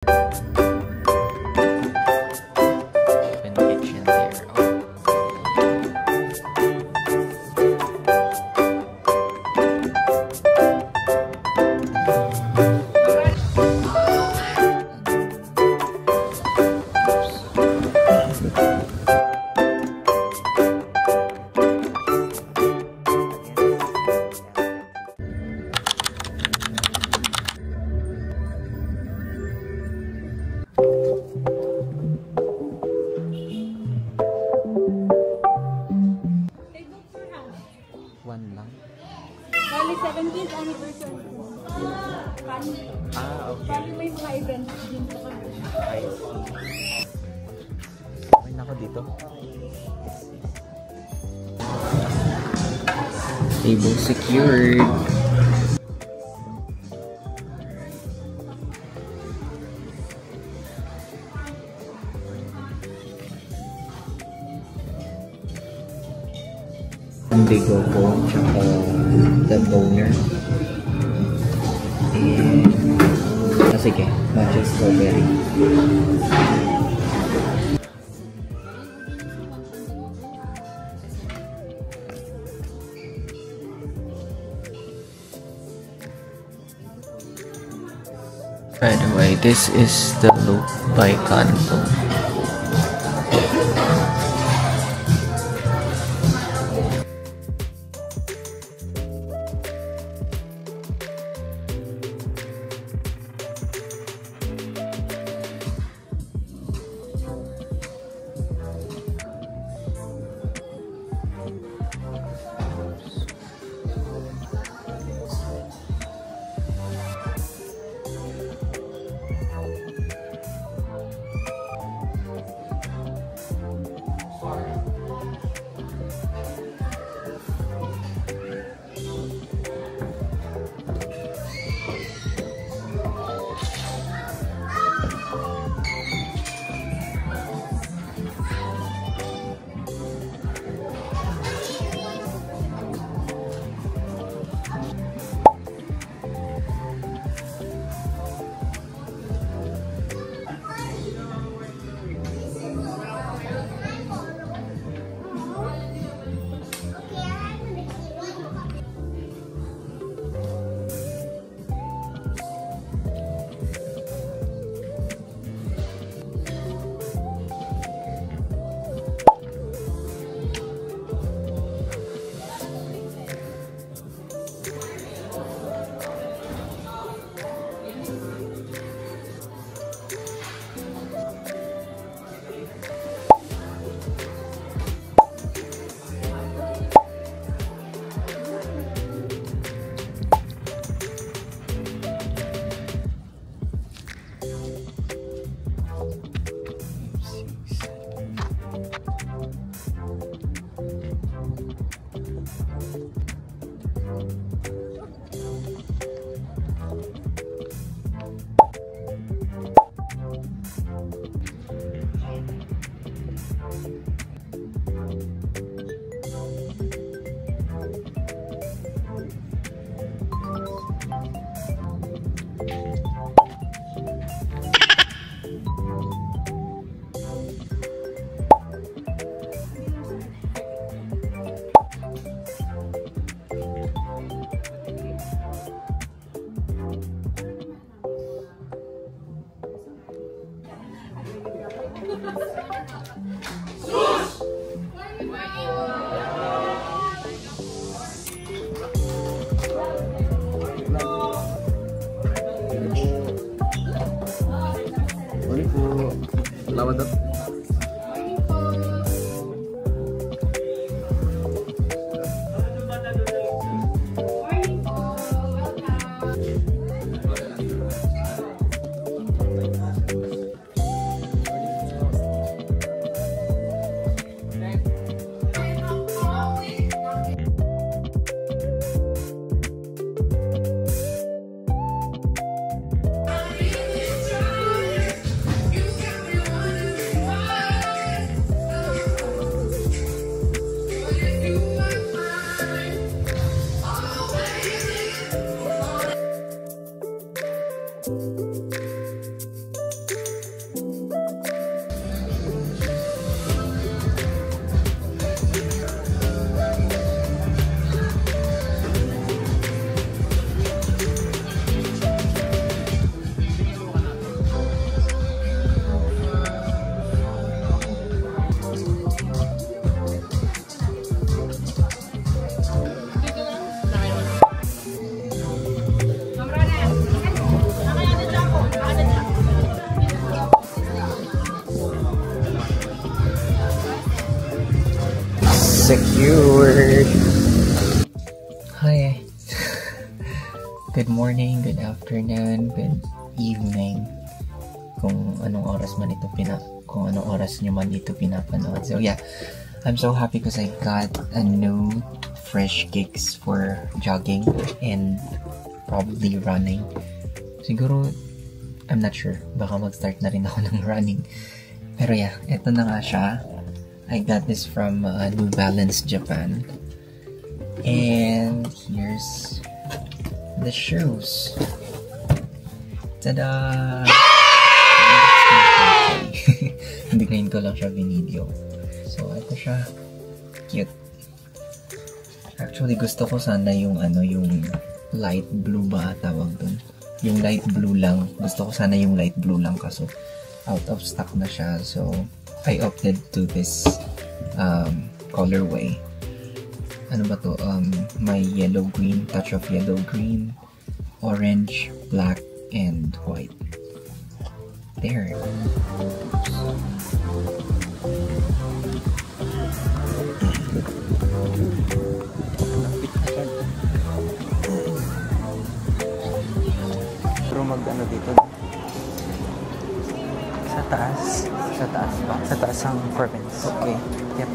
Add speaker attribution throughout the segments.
Speaker 1: Open kitchen there. One lang.
Speaker 2: Bali, 17th anniversary.
Speaker 1: Okay.
Speaker 2: Bali, may mga events din sa kami.
Speaker 1: I see. Okay na ako dito. Table secured. Ang bigo ko, tsaka the toner. And sige, matcha strawberry. By the way, this is the look by Kanto.
Speaker 3: Selamat datang.
Speaker 1: secured. Hi. Good morning, good afternoon, good evening. Kung anong oras man ito kung anong oras nyo man ito pinapanood. So yeah, I'm so happy because I got a new fresh kicks for jogging and probably running. Siguro, I'm not sure. Baka mag-start na rin ako ng running. Pero yeah, ito na nga siya. I got this from New Balance Japan. And here's the shoes. Tada! Hindi ngayon ko lang siya video. So, ito siya. Cute. Actually, gusto ko sana yung yung light blue ba tawag dun. Yung light blue lang. Gusto ko sana yung light blue lang kaso out of stock na siya. So, I opted to this colorway. Ano ba to? May yellow-green, touch of yellow-green, orange, black, and white. There.
Speaker 3: Pero mag-ano dito?
Speaker 1: Sa taas. Sa taas ba? Sa taas ang province.
Speaker 3: Okay.
Speaker 1: Yep.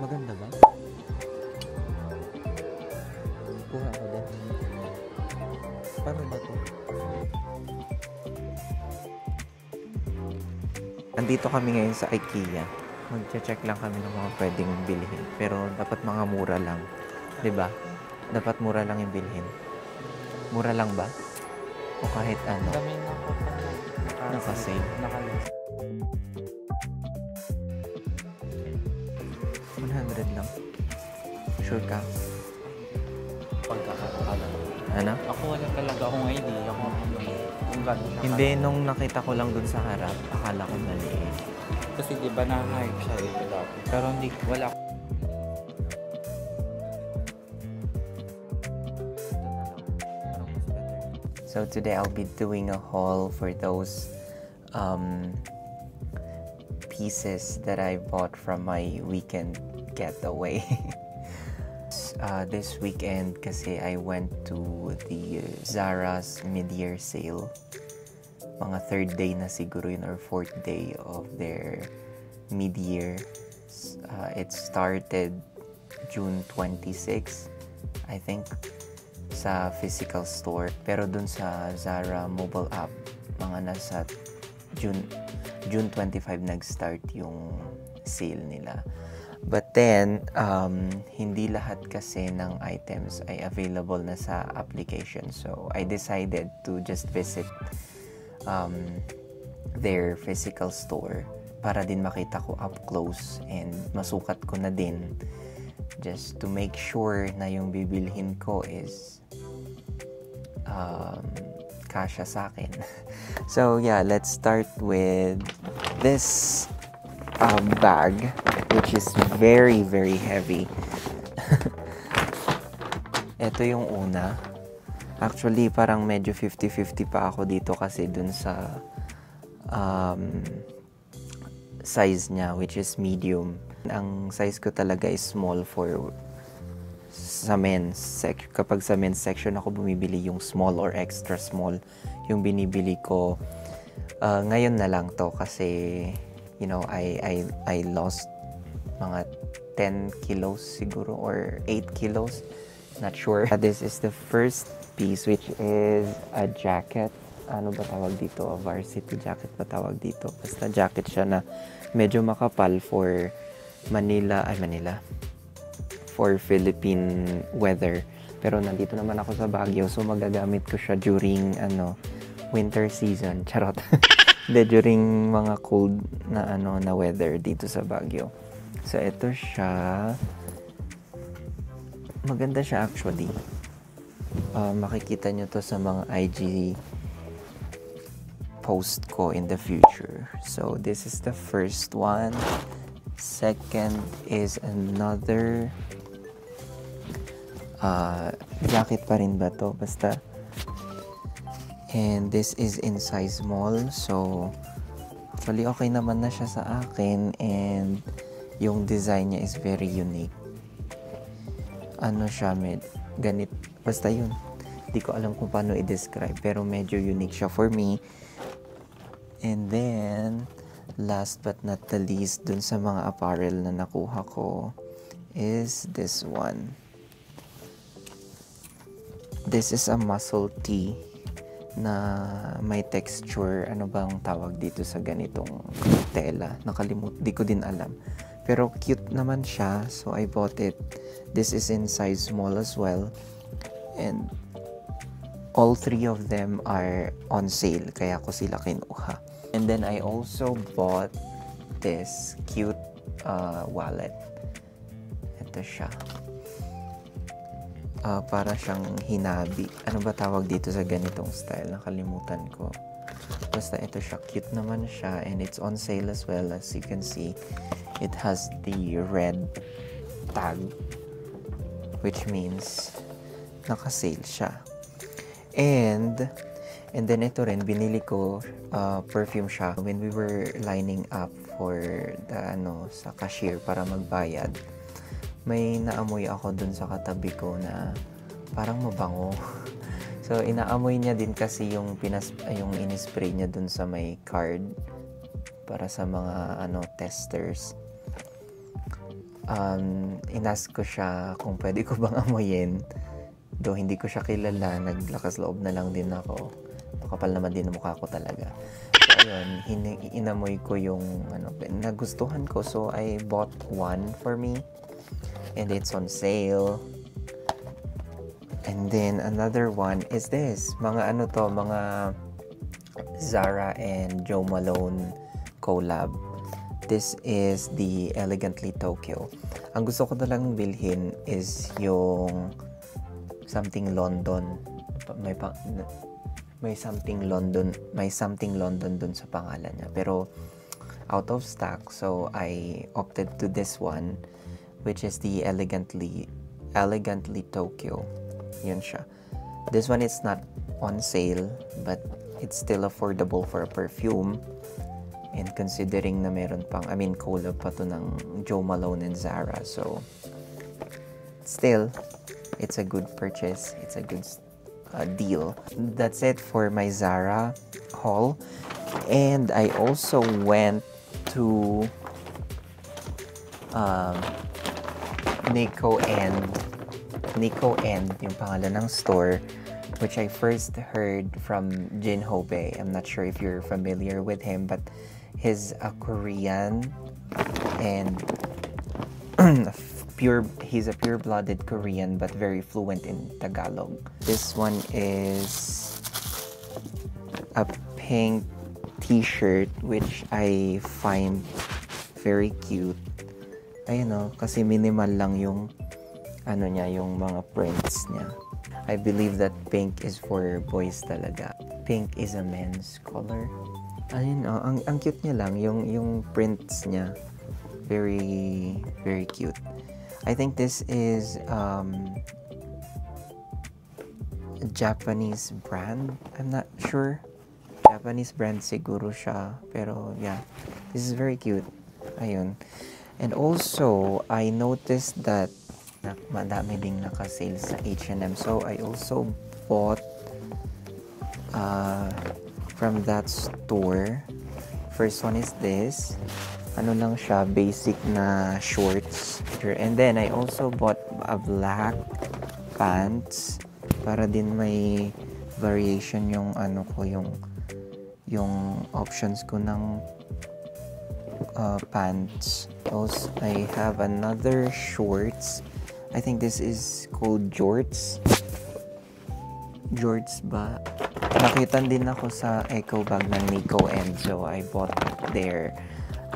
Speaker 3: Maganda ba? Kuha ako din. Paano ba to? Andito kami ngayon sa IKEA. Mag-check lang kami ng mga pwedeng bilhin. Pero dapat mga mura lang. 'Di ba? Dapat mura lang yung bilhin. Mura lang ba? O kahit ano?
Speaker 4: Kami
Speaker 3: Naka-save.
Speaker 4: Naka-list.
Speaker 3: 100 lang. Sure ka?
Speaker 4: Pagkakakala.
Speaker 3: Ano?
Speaker 4: Ako wala talaga akong idea kung gano'n siya.
Speaker 3: Hindi, nung nakita ko lang dun sa harap, akala ko maliit.
Speaker 4: Kasi di ba na-hype siya dito dati. Pero hindi, wala ako.
Speaker 3: So today I'll be doing a haul for those pieces that I bought from my weekend getaway. This weekend kasi I went to the Zara's mid-year sale. Mga third day na siguro yun or fourth day of their mid-year. It started June 26, I think, sa physical store. Pero dun sa Zara mobile app, mga nasa June 25 nag-start yung sale nila. But then, hindi lahat kasi ng items ay available na sa application. So, I decided to just visit their physical store para din makita ko up close and masukat ko na din just to make sure na yung bibilhin ko is kasya sa akin. So, yeah, let's start with this bag, which is very, very heavy. Ito yung una. Actually, parang medyo 50-50 pa ako dito kasi dun sa size niya, which is medium. Ang size ko talaga is small for sa men's section. Kapag sa men's section ako bumibili yung small or extra small. Yung binibili ko ngayon na lang to kasi you know, I lost mga 10 kilos siguro or 8 kilos. Not sure. This is the first piece, which is a jacket. Ano ba tawag dito? A varsity jacket ba tawag dito? Basta jacket siya na medyo makapal for Manila. For Philippine weather. Pero nandito naman ako sa Baguio, so magagamit ko siya during winter season. Charot. During mga cold na na weather dito sa Baguio. So ito siya. Maganda siya actually. Makikita nyo to sa mga IG post ko in the future. So this is the first one. Second is another jacket pa rin ba to? Basta And this is in size small. So, actually okay naman na siya sa akin. And yung design niya is very unique. Ano siya, basta yun. Hindi ko alam kung paano i-describe. Pero medyo unique siya for me. And then, last but not the least, dun sa mga apparel na nakuha ko, is this one. This is a muscle tee na may texture. Ano bang tawag dito sa ganitong tela? Di ko din alam. Pero cute naman siya. So, I bought it. This is in size small as well. And all three of them are on sale. Kaya ko sila kinuha. And then, I also bought this cute wallet. Ito siya. Para siyang hinabi. Ano ba tawag dito sa ganitong style? Nakalimutan ko. Basta ito siya. Cute naman siya. And it's on sale as well. As you can see, it has the red tag. Which means, naka-sale siya. And then ito rin, binili ko perfume siya. When we were lining up for the, sa cashier para magbayad, may naamoy ako dun sa katabi ko na parang mabango. So, inaamoy niya din kasi yung inispray niya dun sa may card para sa mga testers. Inask ko siya kung pwede ko bang amoyin. Though hindi ko siya kilala, naglakas loob na lang din ako. Makapal naman din ang mukha ko talaga. So, ayun, inamoy ko yung nagustuhan ko. So, I bought one for me. And it's on sale. And then another one is this. Mga mga Zara and Jo Malone collab. This is the Elegantly Tokyo. Ang gusto ko nalang bilhin is yung something London. May something London dun sa pangalan niya. Pero out of stock, so I opted to this one, which is the Elegantly Tokyo. Yun siya. This one is not on sale, but it's still affordable for a perfume. And considering na meron pang, collab pa to ng Jo Malone and Zara. So, still, it's a good purchase. It's a good deal. That's it for my Zara haul. And I also went to Nico and yung pangalan ng store, which I first heard from Jin Hobe. I'm not sure if you're familiar with him, but he's a Korean and he's a pure-blooded Korean but very fluent in Tagalog. This one is a pink t-shirt which I find very cute. Ayun kasi minimal lang yung yung mga prints niya. I believe that pink is for boys talaga. Pink is a men's color. Ayun ang cute niya lang yung prints niya. Very very cute. I think this is a Japanese brand. I'm not sure. Japanese brand siguro siya. Pero yeah, this is very cute. Ayun. And also, I noticed that madami ding naka-sale sa H&M. So, I also bought from that store. First one is this. Lang siya, basic na shorts. And then, I also bought a black pants para din may variation yung yung options ko ng pants. Also, I have another shorts. I think this is called jorts. Jorts ba? Nakita din ako sa eco bag ng Nico and so I bought their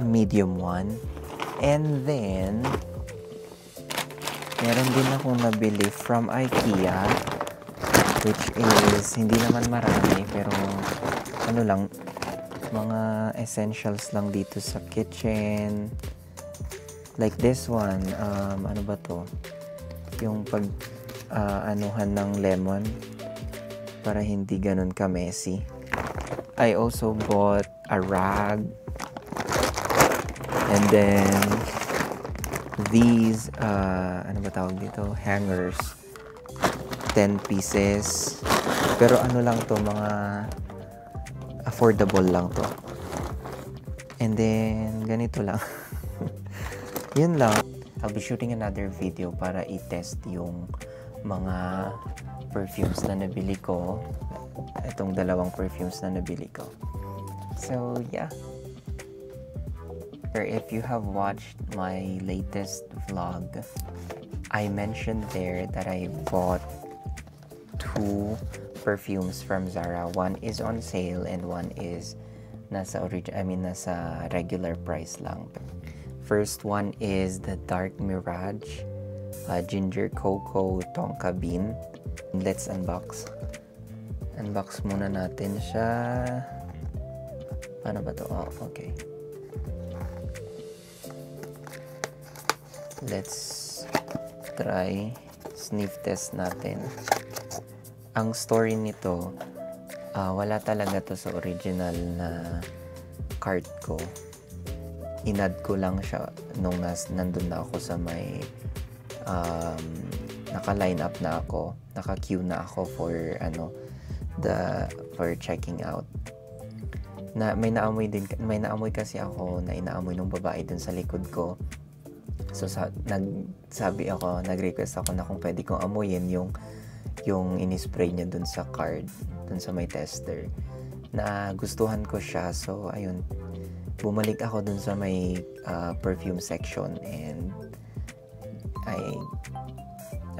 Speaker 3: medium one. And then, meron din akong nabili from IKEA, which is hindi naman marami pero lang, mga essentials lang dito sa kitchen. Like this one, ano ba to? Yung anuhan ng lemon. para hindi ganun ka-messy. I also bought a rag, and then these ano ba tawag dito, hangers, 10 pieces, pero ano lang to, mga affordable lang to. And then ganito lang. Yun lang. I'll be shooting another video para i-test yung mga perfumes na nabili ko, itong dalawang perfumes na nabili ko. So yeah, or if you have watched my latest vlog, I mentioned there that I bought 2 perfumes from Zara. One is on sale and one is nasa regular price lang. First one is the Dark Mirage Ginger Cocoa Tonka Bean. Let's unbox. Unbox muna natin siya. Paano ba to? Oh, okay. Let's try. Sniff test natin. Ang story nito, wala talaga to sa original na cart ko. Inad ko lang siya nung nandun na ako sa may naka-line up na ako, naka-queue na ako for for checking out. May naamoy kasi ako na inaamoy ng babae dun sa likod ko. So nag-request ako na kung pwede kong amuyin yung inispray niya dun sa card, dun sa may tester. Na gustuhan ko siya, so ayun, bumalik ako dun sa may perfume section, and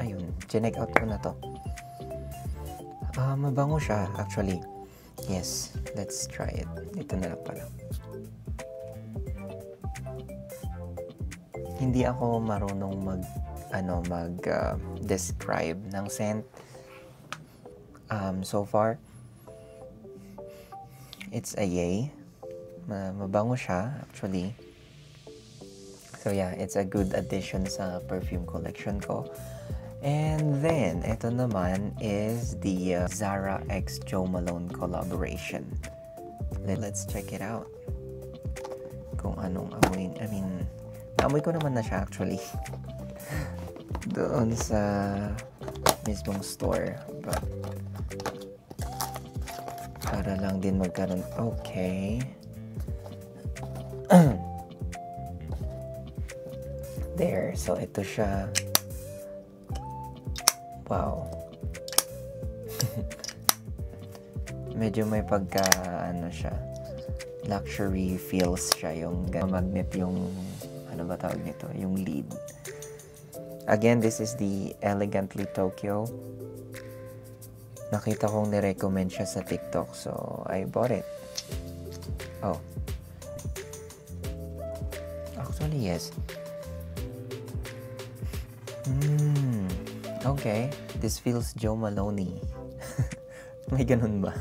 Speaker 3: ayun, check out ko na to. Mabango siya actually. Yes, let's try it. Ito na lang pala. Hindi ako marunong describe ng scent. So far, it's a yay. Mabango siya actually. So yeah, it's a good addition sa perfume collection ko. And then, ito naman is the Zara x Jo Malone collaboration. Let's check it out. Kung anong amoy. Amoy ko naman na siya actually. Doon sa mismong store. But, para lang din magkaroon. Okay. There. So, ito siya. Wow. Medyo may pagka, siya, luxury feels siya. Yung magnet yung, ba tawag nito? Yung lead. Again, this is the Elegantly Tokyo. Nakita kong nirecommend siya sa TikTok, so I bought it. Oh. Actually, yes. Okay. This feels Jo Malone-y. May ganun ba?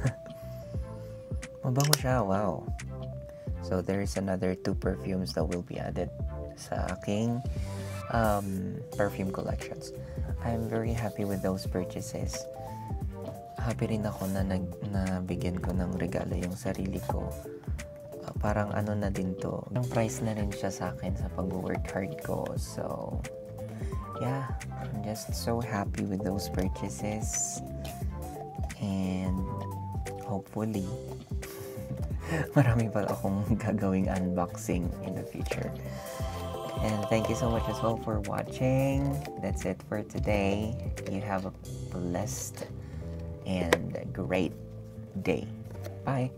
Speaker 3: Mabango siya. Wow. So, there's another 2 perfumes that will be added sa aking perfume collections. I'm very happy with those purchases. Happy rin ako na nabigyan ko ng regalo yung sarili ko. Parang na din to. Ang price na rin siya sa akin sa pag-work hard ko. So, yeah. I'm just so happy with those purchases. And hopefully, marami pa akong gagawing unboxing in the future. And thank you so much as well for watching. That's it for today. You have a blessed and great day. Bye.